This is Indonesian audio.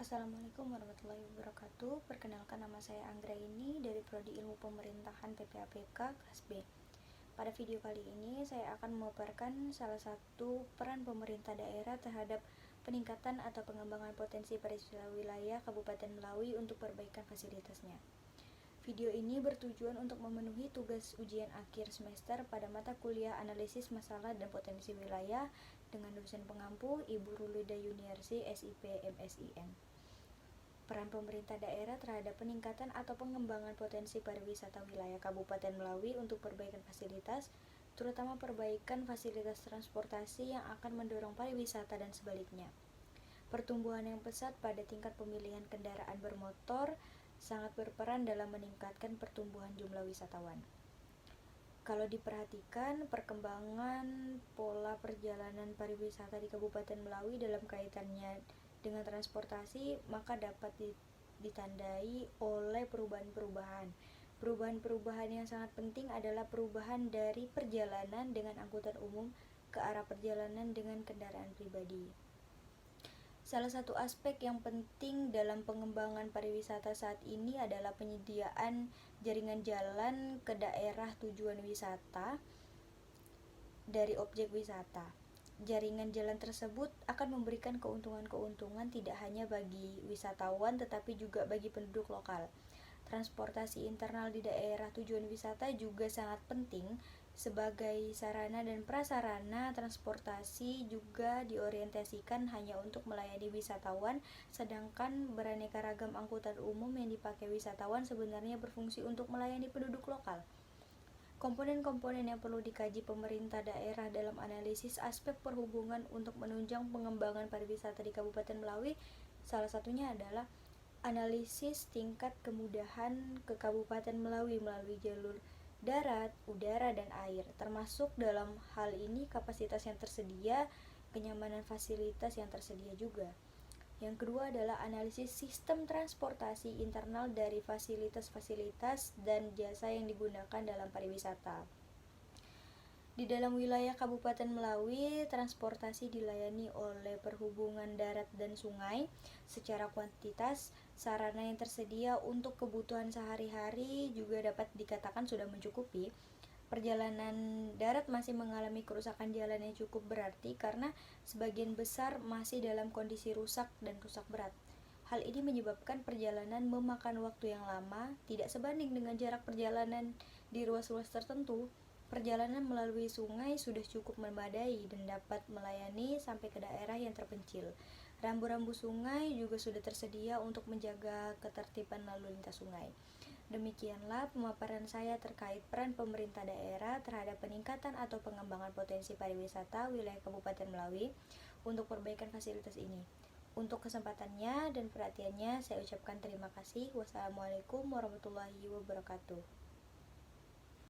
Assalamualaikum warahmatullahi wabarakatuh. Perkenalkan, nama saya Anggraini dari Prodi Ilmu Pemerintahan PPAPK kelas B. Pada video kali ini saya akan memaparkan salah satu peran pemerintah daerah terhadap peningkatan atau pengembangan potensi pariwisata wilayah Kabupaten Melawi untuk perbaikan fasilitasnya. Video ini bertujuan untuk memenuhi tugas ujian akhir semester pada mata kuliah analisis masalah dan potensi wilayah dengan dosen pengampu Ibu Rulida Yuniarsi, SIP, MSIM. Peran pemerintah daerah terhadap peningkatan atau pengembangan potensi pariwisata wilayah Kabupaten Melawi untuk perbaikan fasilitas, terutama perbaikan fasilitas transportasi yang akan mendorong pariwisata dan sebaliknya. Pertumbuhan yang pesat pada tingkat pemilihan kendaraan bermotor sangat berperan dalam meningkatkan pertumbuhan jumlah wisatawan. Kalau diperhatikan perkembangan pola perjalanan pariwisata di Kabupaten Melawi dalam kaitannya dengan transportasi, maka dapat ditandai oleh perubahan-perubahan. Perubahan-perubahan yang sangat penting adalah perubahan dari perjalanan dengan angkutan umum ke arah perjalanan dengan kendaraan pribadi. Salah satu aspek yang penting dalam pengembangan pariwisata saat ini adalah penyediaan jaringan jalan ke daerah tujuan wisata dari objek wisata. Jaringan jalan tersebut akan memberikan keuntungan-keuntungan tidak hanya bagi wisatawan tetapi juga bagi penduduk lokal. Transportasi internal di daerah tujuan wisata juga sangat penting sebagai sarana dan prasarana transportasi juga diorientasikan hanya untuk melayani wisatawan, sedangkan beraneka ragam angkutan umum yang dipakai wisatawan sebenarnya berfungsi untuk melayani penduduk lokal. Komponen-komponen yang perlu dikaji pemerintah daerah dalam analisis aspek perhubungan untuk menunjang pengembangan pariwisata di Kabupaten Melawi, salah satunya adalah analisis tingkat kemudahan ke Kabupaten Melawi melalui jalur darat, udara, dan air, termasuk dalam hal ini kapasitas yang tersedia, kenyamanan fasilitas yang tersedia juga. Yang kedua adalah analisis sistem transportasi internal dari fasilitas-fasilitas dan jasa yang digunakan dalam pariwisata. Di dalam wilayah Kabupaten Melawi, transportasi dilayani oleh perhubungan darat dan sungai. Secara kuantitas, sarana yang tersedia untuk kebutuhan sehari-hari juga dapat dikatakan sudah mencukupi. Perjalanan darat masih mengalami kerusakan jalan yang cukup berarti karena sebagian besar masih dalam kondisi rusak dan rusak berat. Hal ini menyebabkan perjalanan memakan waktu yang lama, tidak sebanding dengan jarak perjalanan di ruas-ruas tertentu. Perjalanan melalui sungai sudah cukup memadai dan dapat melayani sampai ke daerah yang terpencil. Rambu-rambu sungai juga sudah tersedia untuk menjaga ketertiban lalu lintas sungai. Demikianlah pemaparan saya terkait peran pemerintah daerah terhadap peningkatan atau pengembangan potensi pariwisata wilayah Kabupaten Melawi untuk perbaikan fasilitas ini. Untuk kesempatannya dan perhatiannya saya ucapkan terima kasih. Wassalamualaikum warahmatullahi wabarakatuh.